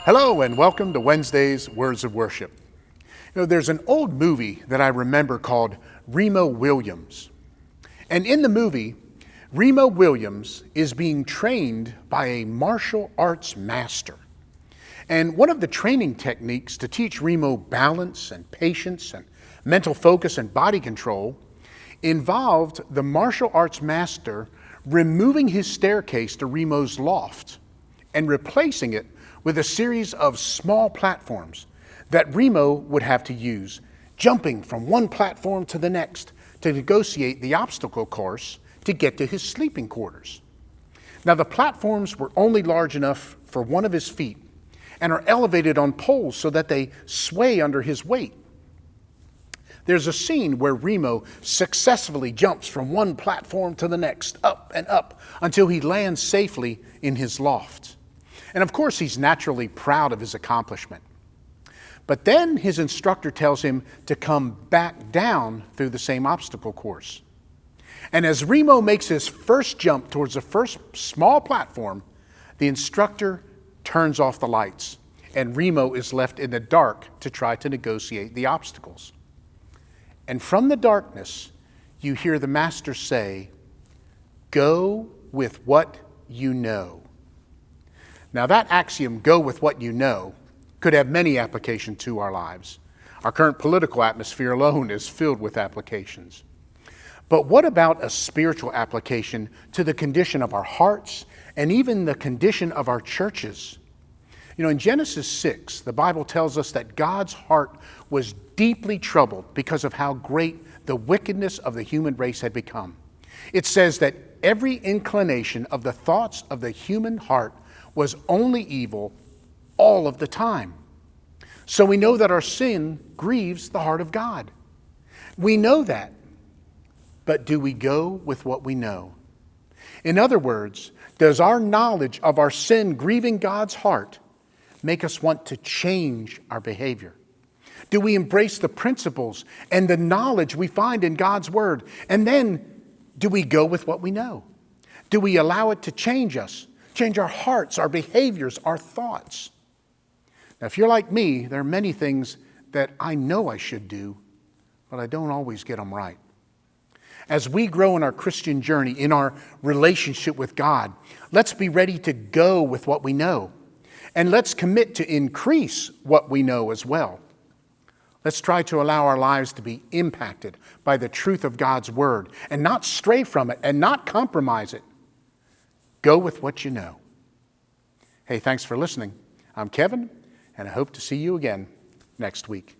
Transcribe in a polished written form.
Hello and welcome to Wednesday's Words of Worship. There's an old movie that I remember called Remo Williams. And in the movie, Remo Williams is being trained by a martial arts master. And one of the training techniques to teach Remo balance and patience and mental focus and body control involved the martial arts master removing his staircase to Remo's loft and replacing it with a series of small platforms that Remo would have to use, jumping from one platform to the next to negotiate the obstacle course to get to his sleeping quarters. Now, the platforms were only large enough for one of his feet and are elevated on poles so that they sway under his weight. There's a scene where Remo successfully jumps from one platform to the next, up and up, until he lands safely in his loft. And of course, he's naturally proud of his accomplishment. But then his instructor tells him to come back down through the same obstacle course. And as Remo makes his first jump towards the first small platform, the instructor turns off the lights, and Remo is left in the dark to try to negotiate the obstacles. And from the darkness, you hear the master say, "Go with what you know." Now that axiom, "go with what you know," could have many applications to our lives. Our current political atmosphere alone is filled with applications. But what about a spiritual application to the condition of our hearts and even the condition of our churches? In Genesis 6, the Bible tells us that God's heart was deeply troubled because of how great the wickedness of the human race had become. It says that every inclination of the thoughts of the human heart was only evil all of the time. So we know that our sin grieves the heart of God. We know that. But do we go with what we know? In other words, does our knowledge of our sin grieving God's heart make us want to change our behavior? Do we embrace the principles and the knowledge we find in God's Word? And then, do we go with what we know? Do we allow it to change us, change our hearts, our behaviors, our thoughts? Now, if you're like me, there are many things that I know I should do, but I don't always get them right. As we grow in our Christian journey, in our relationship with God, let's be ready to go with what we know. And let's commit to increase what we know as well. Let's try to allow our lives to be impacted by the truth of God's Word and not stray from it and not compromise it. Go with what you know. Hey, thanks for listening. I'm Kevin, and I hope to see you again next week.